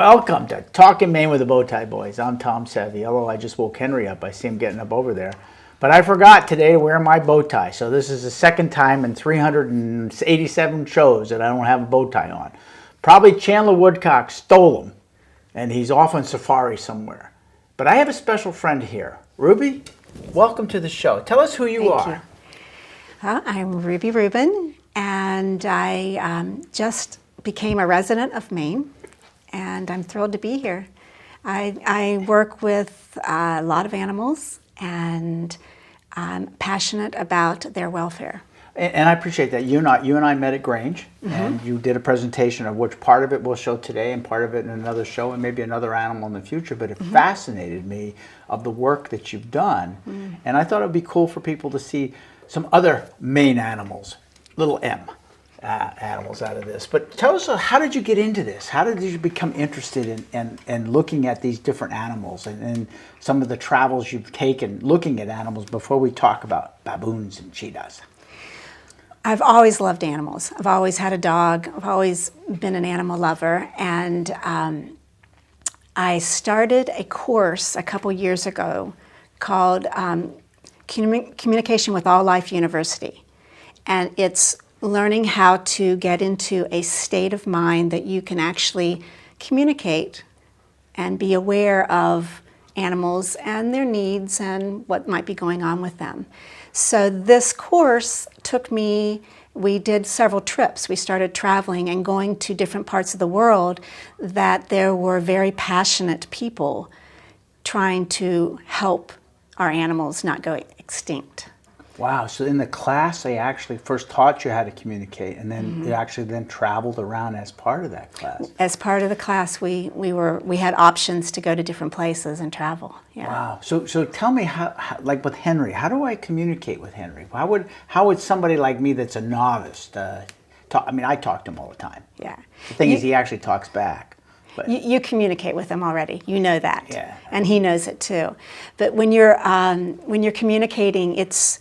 Welcome to Talking Maine with the Bowtie Boys. I'm Tom Saviello. I just woke Henry up. I see him getting up over there. But I forgot today to wear my bow tie. So this is the second time in 387 shows that I don't have a bow tie on. Probably Chandler Woodcock stole them, and he's off on safari somewhere. But I have a special friend here. Ruby, welcome to the show. Tell us who you are. Thank you. I'm Ruby Rubin, and I just became a resident of Maine, and I'm thrilled to be here. I work with a lot of animals, and I'm passionate about their welfare. And I appreciate that. You and I met at Grange, and you did a presentation of which part of it we'll show today and part of it in another show and maybe another animal in the future, but it fascinated me of the work that you've done. And I thought it would be cool for people to see some other Maine animals, little M animals out of this. But tell us, how did you get into this? How did you become interested in looking at these different animals and some of the travels you've taken looking at animals before we talk about baboons and cheetahs? I've always loved animals. I've always had a dog. I've always been an animal lover. And I started a course a couple years ago called Communication with All Life University. And it's learning how to get into a state of mind that you can actually communicate and be aware of animals and their needs and what might be going on with them. So this course took me, we did several trips. We started traveling and going to different parts of the world that there were very passionate people trying to help our animals not go extinct. Wow, so in the class they actually first taught you how to communicate, and then it actually then traveled around as part of that class. As part of the class, we had options to go to different places and travel. Yeah. Wow. So tell me how, like with Henry, how do I communicate with Henry? How would somebody like me that's a novice talk? I mean, I talk to him all the time. Yeah. The thing is, he actually talks back. But you communicate with him already. You know that. Yeah. And he knows it too. But when you're communicating, it's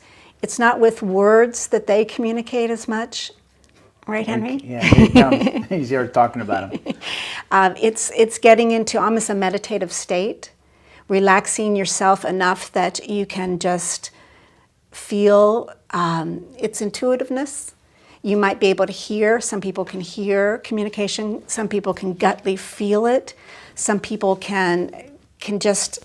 not with words that they communicate as much, right, Henry? Yeah, here he comes. He's here talking about him. It's getting into almost a meditative state, relaxing yourself enough that you can just feel its intuitiveness. You might be able to hear. Some people can hear communication. Some people can gutly feel it. Some people can just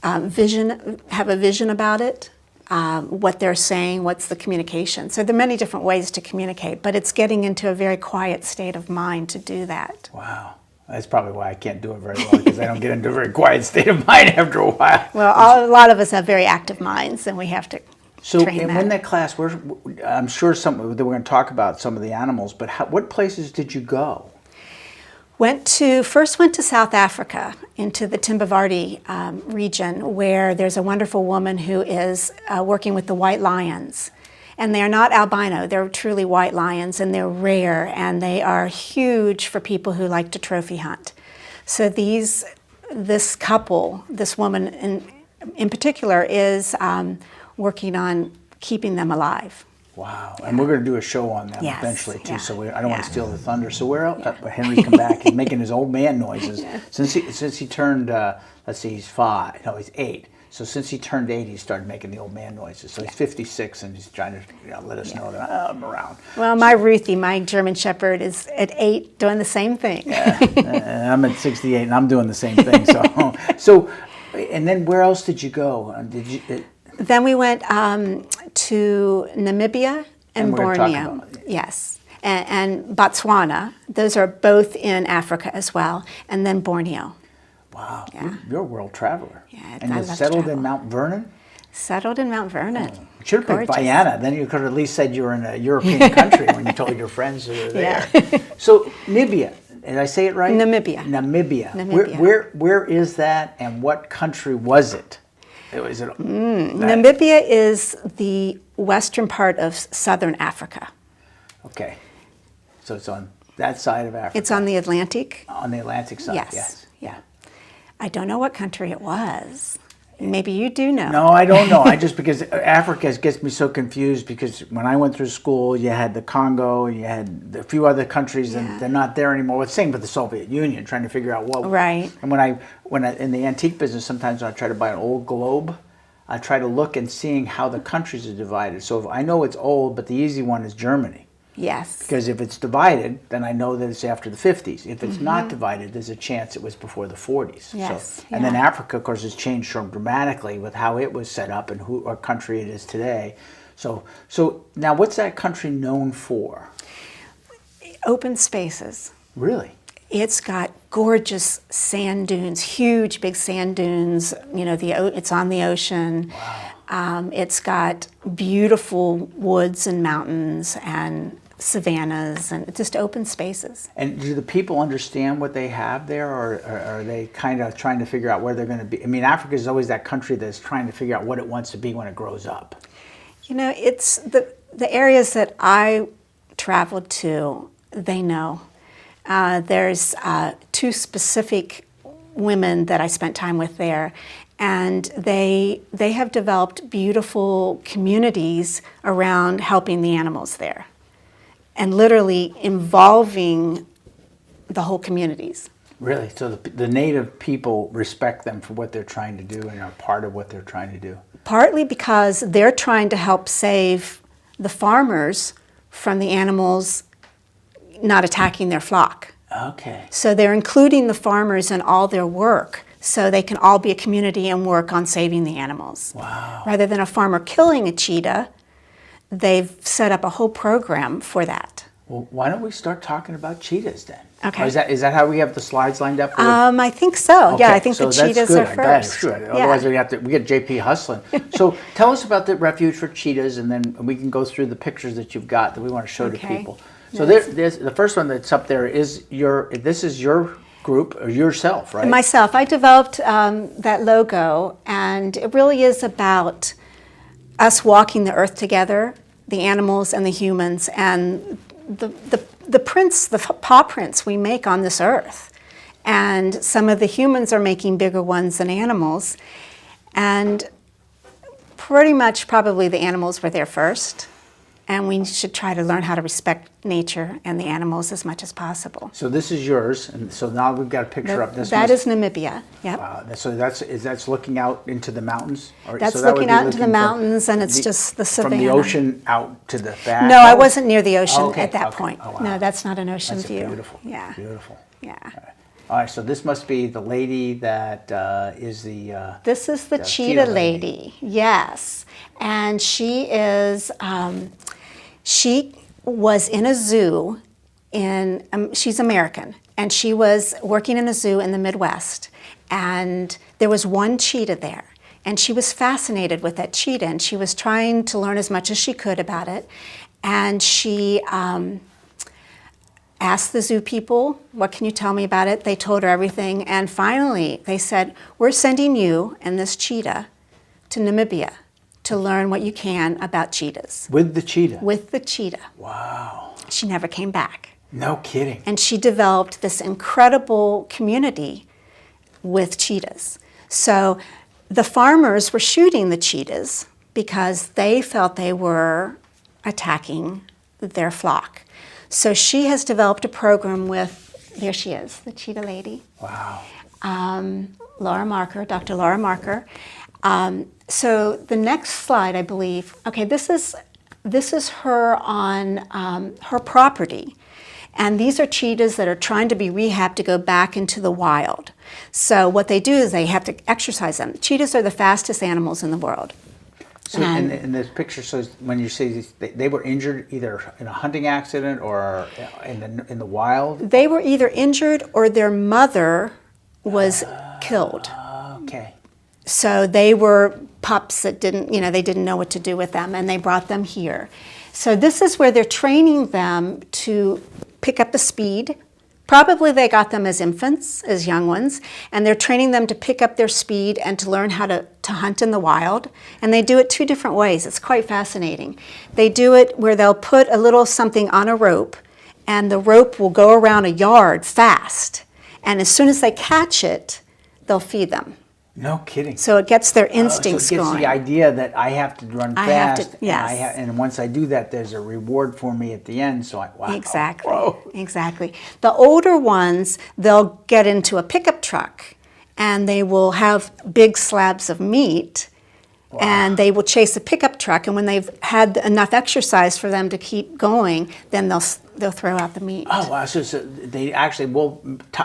have a vision about it. What they're saying, what's the communication. So there are many different ways to communicate, but it's getting into a very quiet state of mind to do that. Wow. That's probably why I can't do it very well, because I don't get into a very quiet state of mind after a while. Well, a lot of us have very active minds, and we have to train that. In that class, I'm sure that we're going to talk about some of the animals, but what places did you go? First went to South Africa, into the Timbavardi region, where there's a wonderful woman who is working with the white lions. And they are not albino, they're truly white lions, and they're rare, and they are huge for people who like to trophy hunt. So this couple, this woman in particular, is working on keeping them alive. Wow, and we're going to do a show on them eventually too. Yeah. So I don't want to steal the thunder. So where else? Henry's come back. He's making his old man noises since he turned. Let's see, he's 5. No, he's 8. So since he turned 8, he started making the old man noises. So he's 56, and he's trying to let us know that I'm around. Well, my Ruthie, my German Shepherd, is at 8 doing the same thing. Yeah, and I'm at 68, and I'm doing the same thing. So, and then where else did you go? Then we went to Namibia and Borneo. Yes, and Botswana. Those are both in Africa as well, and then Borneo. Wow, you're a world traveler. Yeah, and I you love settled to in Mount Vernon? Settled in Mount Vernon. You should have picked Guyana. Then you could have at least said you were in a European country when you told your friends who were there. Yeah. So Namibia, did I say it right? Namibia. Namibia. Where is that, and what country was it? Namibia is the western part of southern Africa. Okay. So it's on that side of Africa. It's on the Atlantic. On the Atlantic side, yes. Yeah. I don't know what country it was. Maybe you do know. No, I don't know. I just, because Africa gets me so confused, because when I went through school, you had the Congo, you had a few other countries, and they're not there anymore. It's the same with the Soviet Union, trying to figure out what. Right. And when I in the antique business, sometimes when I try to buy an old globe, I try to look and seeing how the countries are divided. So if I know it's old, but the easy one is Germany. Yes. Because if it's divided, then I know that it's after the 50s. If it's not divided, there's a chance it was before the 40s. Yes, And then Africa, of course, has changed so dramatically with how it was set up and what country it is today. So now what's that country known for? Open spaces. Really? It's got gorgeous sand dunes, huge big sand dunes. You know, it's on the ocean. Wow. It's got beautiful woods and mountains and savannas and just open spaces. And do the people understand what they have there, or are they kind of trying to figure out where they're going to be? I mean, Africa is always that country that's trying to figure out what it wants to be when it grows up. You know, it's the areas that I traveled to, they know. There's 2 specific women that I spent time with there, and they have developed beautiful communities around helping the animals there, and literally involving the whole communities. Really? So the native people respect them for what they're trying to do and are part of what they're trying to do? Partly because they're trying to help save the farmers from the animals not attacking their flock. Okay. So they're including the farmers in all their work so they can all be a community and work on saving the animals. Wow. Rather than a farmer killing a cheetah, they've set up a whole program for that. Well, why don't we start talking about cheetahs then? Okay. Or is that how we have the slides lined up? I think so. Okay, Yeah, I think so the that's cheetahs good. are I bet. first. Sure. Yeah. Otherwise, we get JP hustling. So tell us about the refuge for cheetahs, and then we can go through the pictures that you've got that we want to show to Okay. people. So there's the first one that's up there is this is your group or yourself, right? Myself. I developed that logo, and it really is about us walking the earth together, the animals and the humans, and the prints, the paw prints we make on this earth. And some of the humans are making bigger ones than animals. And pretty much probably the animals were there first. And we should try to learn how to respect nature and the animals as much as possible. So this is yours, and so now we've got a picture up. That is Namibia. Yep. So that's looking out into the mountains. That's so that would looking be out into the looking mountains, and it's just the savannah. From the ocean out to the back. No, I wasn't near the ocean Okay, at that okay. point. Oh, wow. No, that's not an ocean That's view. beautiful. Yeah. Beautiful. Yeah. All right, so this must be the lady that is the. This is the cheetah lady. Yes, and she is. She was in a zoo she's American, and she was working in a zoo in the Midwest, and there was one cheetah there, and she was fascinated with that cheetah, and she was trying to learn as much as she could about it, and she asked the zoo people, what can you tell me about it? They told her everything, and finally they said, we're sending you and this cheetah to Namibia to learn what you can about cheetahs. With the cheetah? With the cheetah. Wow. She never came back. No kidding. And she developed this incredible community with cheetahs. So the farmers were shooting the cheetahs because they felt they were attacking their flock. So she has developed a program with, there she is, the cheetah lady. Wow. Laurie Marker, Dr. Laurie Marker. So the next slide, I believe, okay, this is her on her property. And these are cheetahs that are trying to be rehabbed to go back into the wild. So what they do is they have to exercise them. Cheetahs are the fastest animals in the world. So in this picture shows when you say they were injured either in a hunting accident or in the wild? They were either injured or their mother was killed. Okay. So they were pups that they didn't know what to do with them, and they brought them here. So this is where they're training them to pick up the speed. Probably they got them as infants, as young ones, and they're training them to pick up their speed and to learn how to hunt in the wild. And they do it 2 different ways. It's quite fascinating. They do it where they'll put a little something on a rope, and the rope will go around a yard fast. And as soon as they catch it, they'll feed them. No kidding. So it gets their So instincts it gets going. the idea that I have to run I have to- fast. yes. And once I do that, there's a reward for me at the end. So wow. Exactly. Whoa. Exactly. The older ones, they'll get into a pickup truck and they will have big slabs of meat. And they will chase a pickup truck, and when they've had enough exercise for them to keep going, then they'll throw out the meat. Oh wow! So they actually will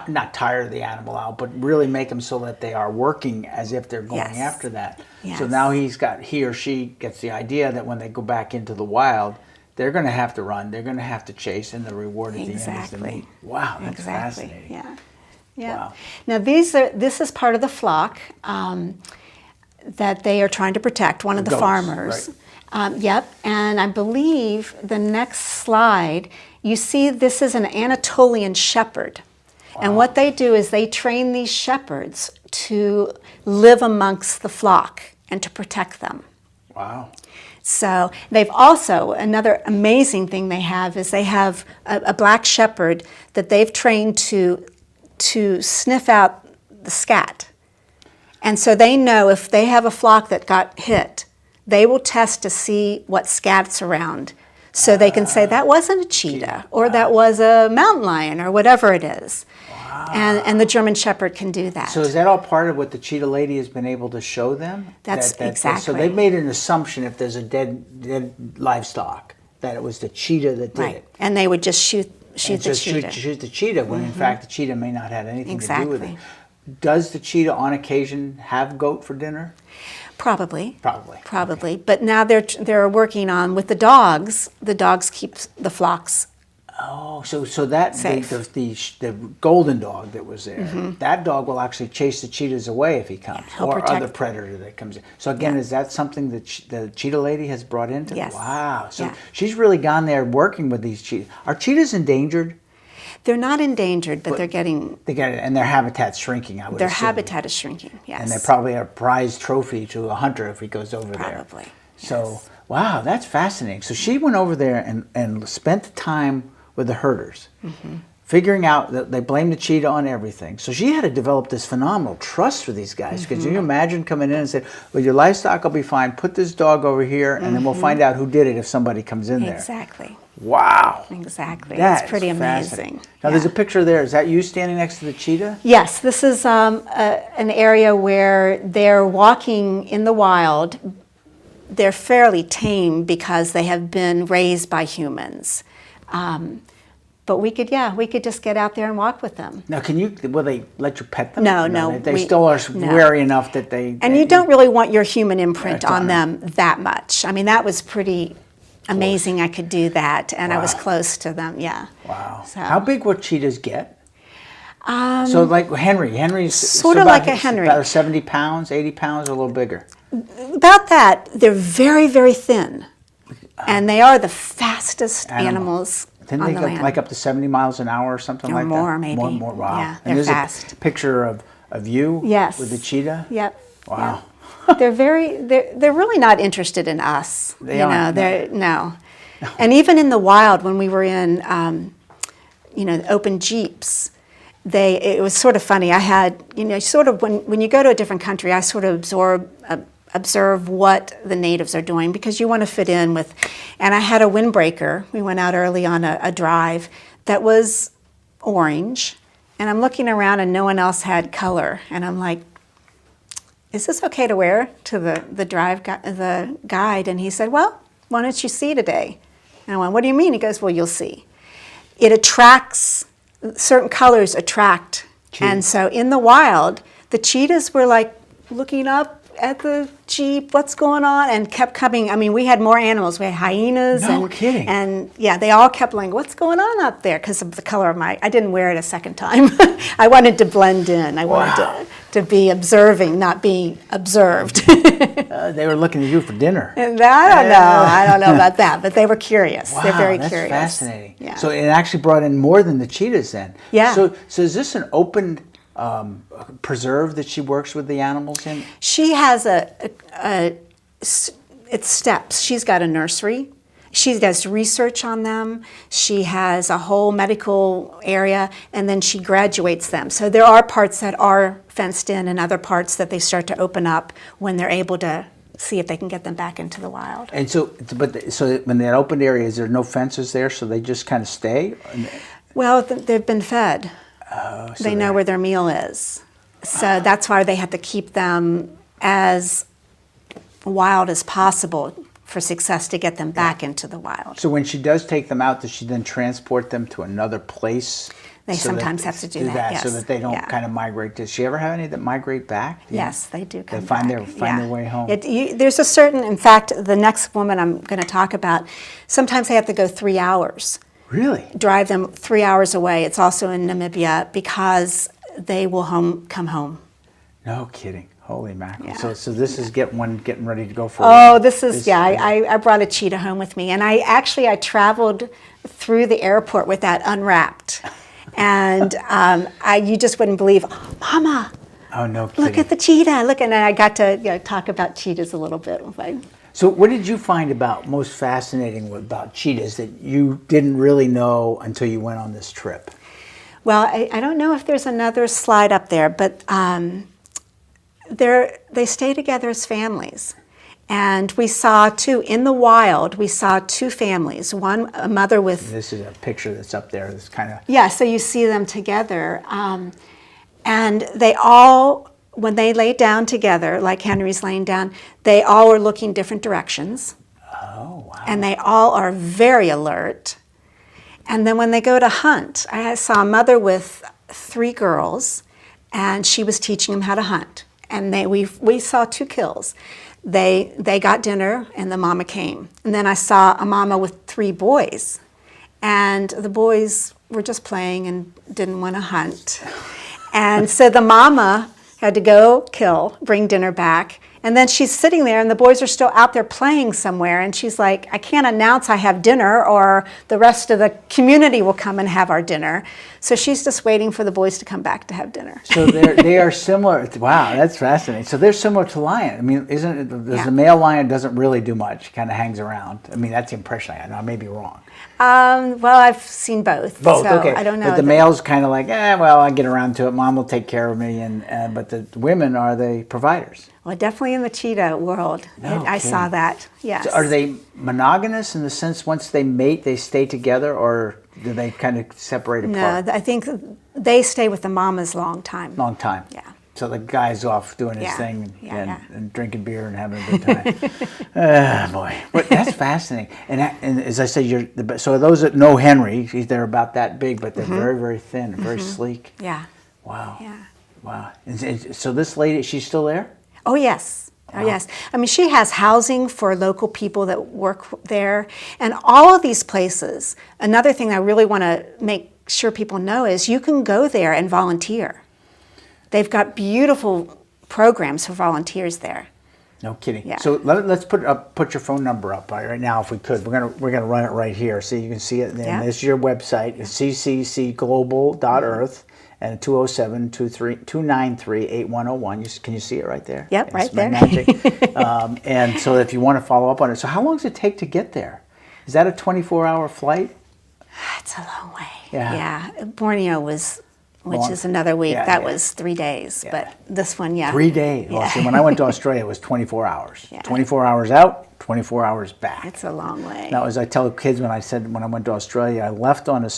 not tire the animal out, but really make them so that they are working as if they're going Yes. after that. Yes. So now he or she gets the idea that when they go back into the wild, they're going to have to run, they're going to have to chase, and the reward at the end is the Exactly. meat. Wow, that's Exactly. fascinating. Yeah. Yeah. Wow. Now this is part of the flock that they are trying to protect. One of the Goats, farmers. right. Yep. And I believe the next slide, you see this is an Anatolian shepherd. And what they do is they train these shepherds to live amongst the flock and to protect them. Wow. So they've also, another amazing thing they have is they have a black shepherd that they've trained to sniff out the scat. And so they know if they have a flock that got hit, they will test to see what scat's around. So they can say that wasn't a cheetah or that was a mountain lion or whatever it is. Wow. And the German Shepherd can do that. So is that all part of what the cheetah lady has been able to show them? That's exactly. So they've made an assumption if there's a dead livestock that it was the cheetah that did Right. it. And they would just shoot And the just cheetah. shoot the cheetah when in fact the cheetah may not have anything to do with it. Exactly. Does the cheetah on occasion have goat for dinner? Probably. Probably. Probably. But now they're working on, with the dogs keep the flocks. Oh, so that Safe. the golden dog that was there, that dog will actually chase the cheetahs away if he comes, he'll or protect- other predator that comes in. So again, is that something that the cheetah lady has brought into? Yes. Wow. So Yeah. she's really gone there working with these cheetahs. Are cheetahs endangered? They're not endangered, but they're getting, They get it, and their habitat's shrinking. I would their assume. habitat is shrinking, yes. And they're probably a prize trophy to a hunter if he goes over there. Probably, So, wow, that's fascinating. So she went over there and spent the time with the herders, figuring out that they blame the cheetah on everything. So she had to develop this phenomenal trust for these guys. Because you imagine coming in and saying, well, your livestock will be fine. Put this dog over here, and then we'll find out who did it if somebody comes in there. Exactly. Wow. Exactly. That's It's pretty fascinating. amazing. Now, there's a picture there. Is that you standing next to the cheetah? Yes, this is an area where they're walking in the wild. They're fairly tame because they have been raised by humans. But we could just get out there and walk with them. Now, will they let you pet them? No, They we- still are no. wary enough that they... And you don't really want your human imprint Right, on them that much. I mean, that was pretty amazing I could do that, and I was Wow. close to them, yeah. Wow. So- How big would cheetahs get? So like Henry's sort of about- like a Henry. About 70 pounds, 80 pounds, or a little bigger. About that, they're very, very thin. And they are the fastest animals Didn't on they the go land. like up to 70 miles an hour or something Or like more, that? maybe. More, wow. Yeah, And they're there's fast. a picture of you Yes. with the cheetah? Yep. Wow. Yep. They're really not interested in us. They aren't, They're no. And even in the wild, when we were in, open jeeps, it was sort of funny. I had, sort of when you go to a different country, I sort of observe what the natives are doing because you want to fit in with. And I had a windbreaker. We went out early on a drive that was orange, and I'm looking around and no one else had color, and I'm like, is this okay to wear to the guide? And he said, well, why don't you see today? And I went, what do you mean? He goes, well, you'll see. It attracts, certain colors attract. Cheetahs. And so in the wild, the cheetahs were like looking up at the jeep, what's going on, and kept coming. I mean, we had more animals. We had hyenas. No kidding. And yeah, they all kept like, what's going on up there? Because of the color of I didn't wear it a second time. I wanted to blend in. I wanted to be observing, not being observed. They were looking at you for dinner. And I don't know about that, but they were curious. Wow, They're very that's curious. fascinating. Yeah. So it actually brought in more than the cheetahs then. Yeah. So is this an open preserve that she works with the animals in? She has it's steps. She's got a nursery, She does research on them. She has a whole medical area, and then she graduates them. So there are parts that are fenced in and other parts that they start to open up when they're able to see if they can get them back into the wild. And so, so when that open area, is there no fences there, so they just kind of stay? Well, they've been fed. So they know where their meal is. So that's why they have to keep them as wild as possible for success to get them back into the wild. So when she does take them out, does she then transport them to another place? They sometimes have to do that, yes. So that they don't Yeah. kind of migrate. Does she ever have any that migrate back? Yes, they do come They find back. their way home. There's a certain, in fact, the next woman I'm going to talk about, sometimes they have to go 3 hours. Really? Drive them 3 hours away. It's also in Namibia because they will come home. No kidding. Holy mackerel. Yeah. So this is getting ready to go for Oh, I brought a cheetah home with me. And I traveled through the airport with that unwrapped. And you just wouldn't believe, Mama, oh, no kidding. look at the cheetah. Look, and I got to talk about cheetahs a little bit. So what did you find most fascinating about cheetahs that you didn't really know until you went on this trip? Well, I don't know if there's another slide up there, but they stay together as families. And we saw in the wild, we saw two families. One, a mother with... This is a picture that's up there. That's kind of... Yeah, so you see them together. And they all, when they lay down together, like Henry's laying down, they all are looking different directions. Oh, wow. And they all are very alert. And then when they go to hunt, I saw a mother with 3 girls, and she was teaching them how to hunt. And we saw 2 kills. They got dinner, and the mama came. And then I saw a mama with 3 boys, and the boys were just playing and didn't want to hunt. And so the mama had to go bring dinner back. And then she's sitting there, and the boys are still out there playing somewhere. And she's like, I can't announce I have dinner, or the rest of the community will come and have our dinner. So she's just waiting for the boys to come back to have dinner. So they are similar. Wow, that's fascinating. So they're similar to lion. I mean, isn't it? The male lion doesn't really do much. Kind of hangs around. I mean, that's the impression I had. I may be wrong. Well, I've seen both. Both, so okay. I don't know. But the male's kind of like, well, I get around to it. Mom will take care of me. But the women are the providers. Well, definitely in the cheetah world, I saw that. Yes. So are they monogamous in the sense once they mate, they stay together, or do they kind of separate apart? No, I think they stay with the mamas long time. Long time. Yeah. So the guy's off doing his Yeah. thing Yeah. and drinking beer and having a good time. Oh, boy. But that's fascinating. And as I said, so those that know Henry, they're about that big, but they're very, very thin, very sleek. Yeah. Wow. Yeah. Wow. And so this lady, she's still there? Oh, yes. Oh, yes. I mean, she has housing for local people that work there. And all of these places, another thing I really want to make sure people know is you can go there and volunteer. They've got beautiful programs for volunteers there. No kidding. Yeah. So let's put your phone number up right now if we could. We're gonna run it right here so you can see it. And this is your website. It's cccglobal.earth and 207-293-8101. Can you see it right there? Yep, right there. Magic. And so if you want to follow up on it. So how long does it take to get there? Is that a 24-hour flight? It's a long way. Yeah. Borneo was... Which is another week. Yeah, that was 3 days. But this one, 3 days. Well, see, when I went to Australia, it was 24 hours. 24 hours out, 24 hours back. It's a long way. Now, as I tell kids when I went to Australia, I left on a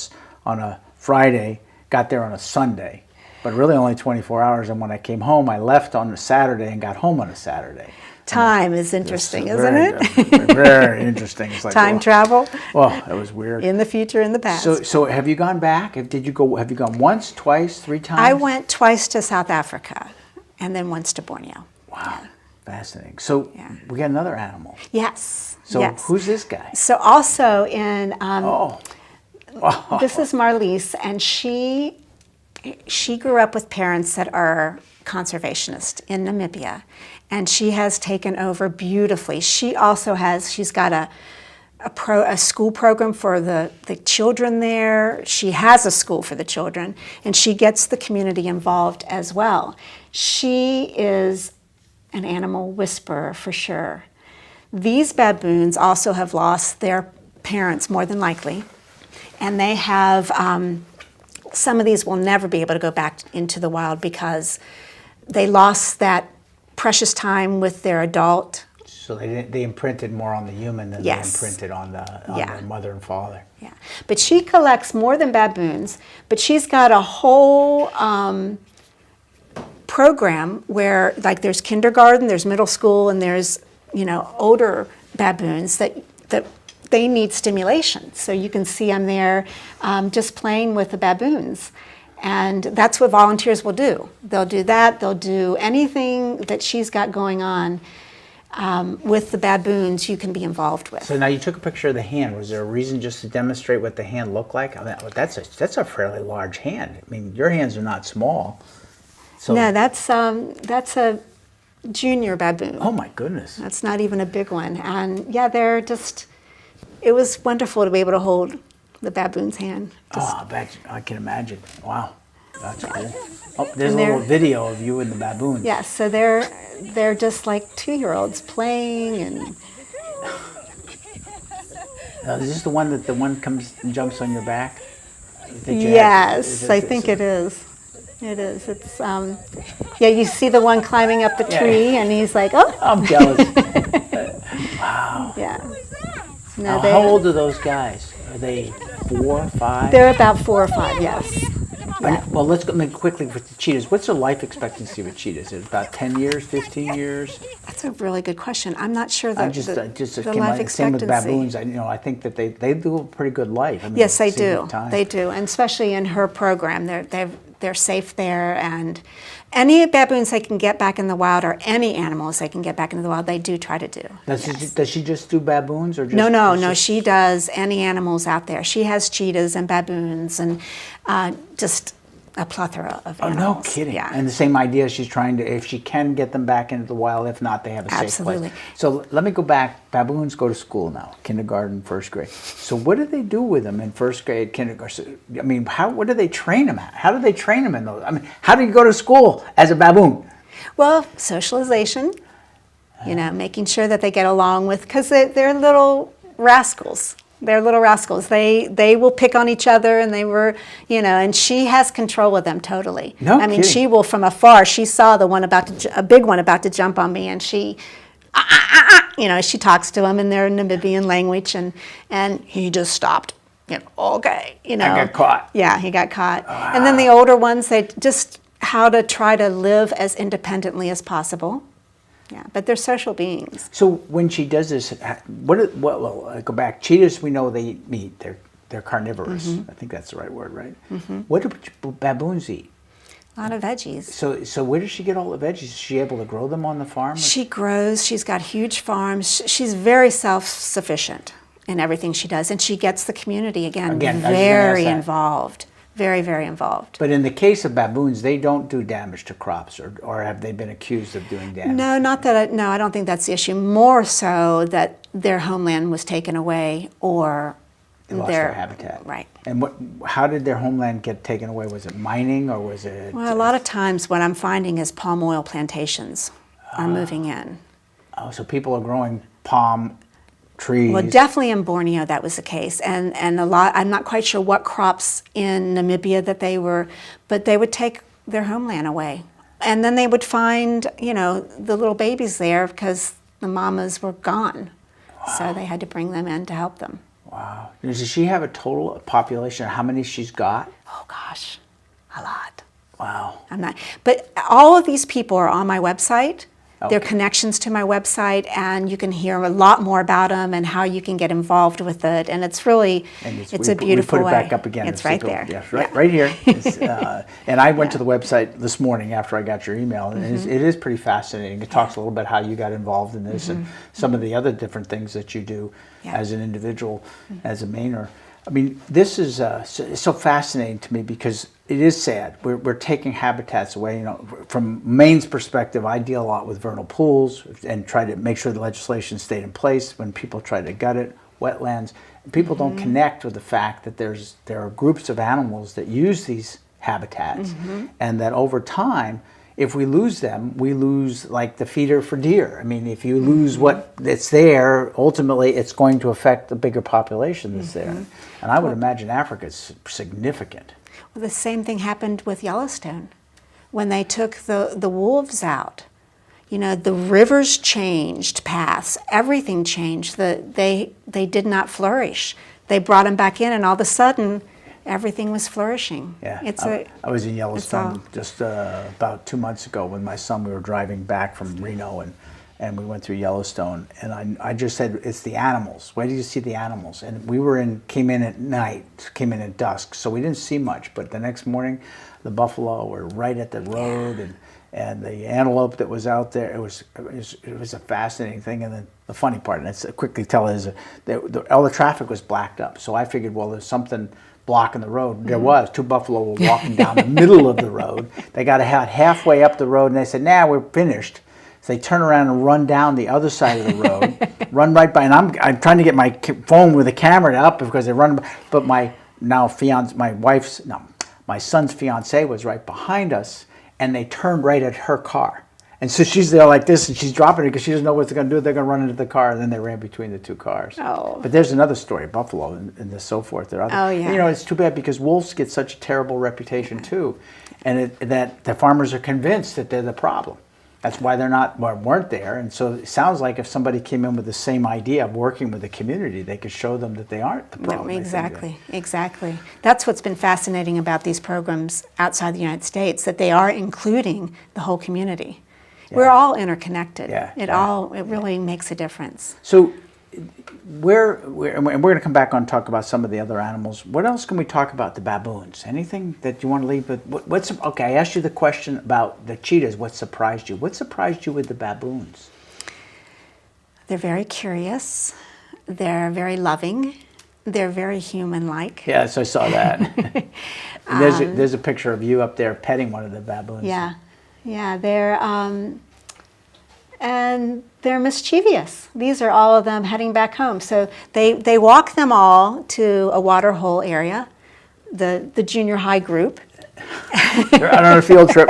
Friday, got there on a Sunday, but really only 24 hours. And when I came home, I left on a Saturday and got home on a Saturday. Time is interesting, isn't it? Very interesting. It's like, time travel. Well, it was weird. In the future, in the past. So have you gone back? Have you gone once, twice, 3 times? I went twice to South Africa, and then once to Borneo. Wow, fascinating. So we got another animal. Yes. So who's this guy? So also in this is Marlice, and she grew up with parents that are conservationists in Namibia, and she has taken over beautifully. She's got a school program for the children there. She has a school for the children, and she gets the community involved as well. She is an animal whisperer for sure. These baboons also have lost their parents more than likely, and they have, some of these will never be able to go back into the wild because they lost that precious time with their adult. So they imprinted more on the human than Yes. they imprinted on the Yeah. mother and father. Yeah, but she collects more than baboons, but she's got a whole program where, like, there's kindergarten, there's middle school, and there's, older baboons that they need stimulation. So you can see them there just playing with the baboons. And that's what volunteers will do. They'll do that, they'll do anything that she's got going on with the baboons you can be involved with. So now you took a picture of the hand. Was there a reason just to demonstrate what the hand looked like? I mean, that's a fairly large hand. I mean, your hands are not small. So, No, that's a junior baboon. oh my goodness. That's not even a big one. And yeah, it was wonderful to be able to hold the baboon's hand. I can imagine. Wow, that's cool. Oh, there's And a little they're- video of you and the baboons. Yeah, so they're just like 2-year-olds playing, and Is this the one that the one comes and jumps on your back? yes, I think it is. It is. It's yeah. You see the one climbing up the tree, and he's like, "Oh, I'm jealous. Wow. yeah." Now, No, how old are those guys? Are they 4, 5? they're about 4 or 5. Yes. Well, let's go quickly with the cheetahs. What's the life expectancy with cheetahs? Is it about 10 years, 15 years? That's a really good question. I'm not sure I that just the came life out, same with expectancy. baboons. I think that they do a pretty good life. I mean, Yes, they it's a do. good time. They do, and especially in her program, they're safe there. And any baboons they can get back in the wild, or any animals they can get back into the wild, they do try to do. Does she just do baboons or just? No. She does any animals out there. She has cheetahs and baboons and just a plethora of Oh, animals. no kidding. Yeah. And the same idea, she's trying to, if she can get them back into the wild, if not, they have a safe Absolutely. place. So let me go back. Baboons go to school now, kindergarten, first grade. So what do they do with them in first grade, kindergarten? I mean, what do they train them at? How do they train them in those? I mean, how do you go to school as a baboon? Well, socialization, making sure that they get along with, because they're little rascals. They're little rascals. They will pick on each other, and and she has control of them totally. No I mean, kidding. she will, from afar, she saw a big one about to jump on me, and she, she talks to him in their Namibian language, and he just stopped. Okay, I got caught. Yeah, he got caught. And then the older ones, they just how to try to live as independently as possible. Yeah, but they're social beings. So when she does this, well, I go back. Cheetahs, we know they eat meat. They're carnivorous. I think that's the right word, right? What do baboons eat? A lot of veggies. So where does she get all the veggies? Is she able to grow them on the farm? She grows. She's got huge farms. She's very self-sufficient in everything she does, and she gets the community Again, I was gonna very ask that. involved. Very, very involved. But in the case of baboons, they don't do damage to crops, or have they been accused of doing damage? No, not that. No, I don't think that's the issue. More so that their homeland was taken away, or They lost their habitat. Right. And how did their homeland get taken away? Was it mining, or was it? Well, a lot of times what I'm finding is palm oil plantations are moving in. Oh, so people are growing palm trees. Well, definitely in Borneo that was the case, and a lot. I'm not quite sure what crops in Namibia that they were, but they would take their homeland away, and then they would find, the little babies there because the mamas were gone, so they had to bring them in to help them. Wow. Does she have a total population? How many she's got? Oh gosh, a lot. Wow. I'm not, but all of these people are on my website. They're Okay. connections to my website, and you can hear a lot more about them and how you can get involved with it. And it's really, it's a beautiful We put way. it back up again. It's right there. Yes, Yeah. right here. And I went to the website this morning after I got your email, and it is pretty fascinating. It talks a little bit how you got involved in this and some of the other different things that you do as an individual, as a Mainer. I mean, this is so fascinating to me because it is sad. We're taking habitats away. From Maine's perspective, I deal a lot with vernal pools and try to make sure the legislation stayed in place when people try to gut it, wetlands. And people don't connect with the fact that there are groups of animals that use these habitats, and that over time, if we lose them, we lose like the feeder for deer. I mean, if you lose what that's there, ultimately it's going to affect the bigger population that's there. And I would imagine Africa is significant. Well, the same thing happened with Yellowstone. When they took the wolves out, you know, the rivers changed paths, everything changed. They did not flourish. They brought them back in, and all of a sudden, everything was flourishing. Yeah, I was in Yellowstone just about 2 months ago with my son. We were driving back from Reno, and we went through Yellowstone. And I just said, it's the animals. Where do you see the animals? And we came in at night, came in at dusk, so we didn't see much. But the next morning, the buffalo were right at the road, and the antelope that was out there. It was a fascinating thing. And then the funny part, and I quickly tell is all the traffic was blacked up. So I figured, well, there's something blocking the road. There was. 2 buffalo were walking down the middle of the road. They got halfway up the road, and they said, "Nah, we're finished." So they turn around and run down the other side of the road, run right by. And I'm trying to get my phone with the camera up because they run. But my son's fiance was right behind us, and they turned right at her car. And so she's there like this, and she's dropping it because she doesn't know what they're going to do. They're going to run into the car, and then they ran between the 2 cars. Oh. But there's another story, buffalo and so forth. Oh, yeah. And, you know, it's too bad because wolves get such a terrible reputation too, and that the farmers are convinced that they're the problem. That's why weren't there. And so it sounds like if somebody came in with the same idea of working with the community, they could show them that they aren't the problem. Exactly. That's what's been fascinating about these programs outside the United States, that they are including the whole community. Yeah. We're all interconnected. It really makes a difference. So and we're going to come back on and talk about some of the other animals. What else can we talk about the baboons? Anything that you want to leave with? Okay, I asked you the question about the cheetahs. What surprised you? What surprised you with the baboons? They're very curious. They're very loving. They're very human-like. Yes, I saw that. There's a picture of you up there petting one of the baboons. Yeah, they're and they're mischievous. These are all of them heading back home. So they walk them all to a water hole area, the junior high group. They're out on a field trip.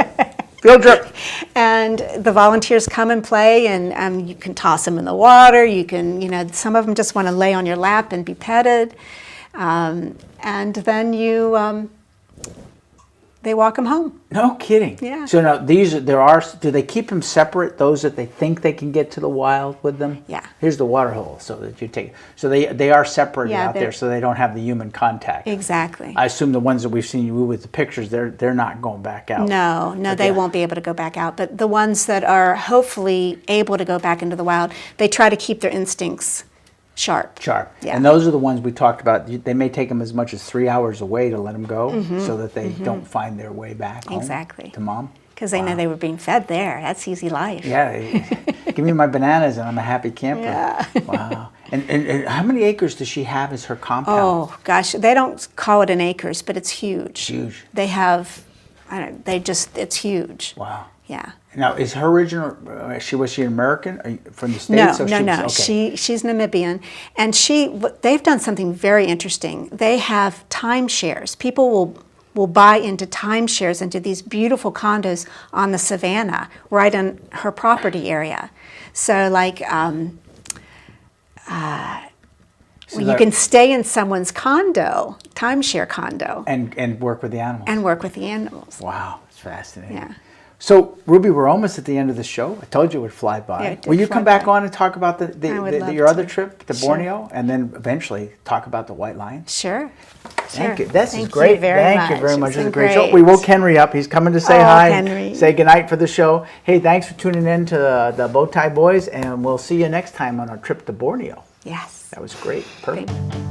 And the volunteers come and play, and you can toss them in the water. You can, some of them just want to lay on your lap and be petted. And then they walk them home. No kidding. Yeah. So now do they keep them separate, those that they think they can get to the wild with them? Yeah. Here's the water hole so that you take. So they are separated out there so they don't have the human contact. Exactly. I assume the ones that we've seen you with the pictures, they're not going back out. No, they won't be able to go back out. But the ones that are hopefully able to go back into the wild, they try to keep their instincts sharp. Yeah. And those are the ones we talked about. They may take them as much as 3 hours away to let them go so that they don't find their way back home to mom. Because they know they were being fed there. That's easy life. Yeah. Give me my bananas and I'm a happy camper. Yeah. Wow. And how many acres does she have as her compound? Oh, gosh. They don't call it in acres, but it's huge. Huge. They have, it's huge. Wow. Yeah. Now, is her original, was she American or from the States? No. She's Namibian. And they've done something very interesting. They have timeshares. People will buy into timeshares into these beautiful condos on the savannah, right in her property area. So you can stay in someone's condo, timeshare condo. And work with the animals. Wow, it's fascinating. Yeah. So, Ruby, we're almost at the end of the show. I told you it would fly by. Yeah, Will you come back on and talk about your other trip to Borneo, and then eventually talk about the white lion? Sure. Thank you. This is great. Thank you very much. This is a great show. We woke Henry up. He's coming to say hi. Henry. Say goodnight for the show. Hey, thanks for tuning in to the Bowtie Boys, and we'll see you next time on our trip to Borneo. Yes. That was great. Perfect. Great.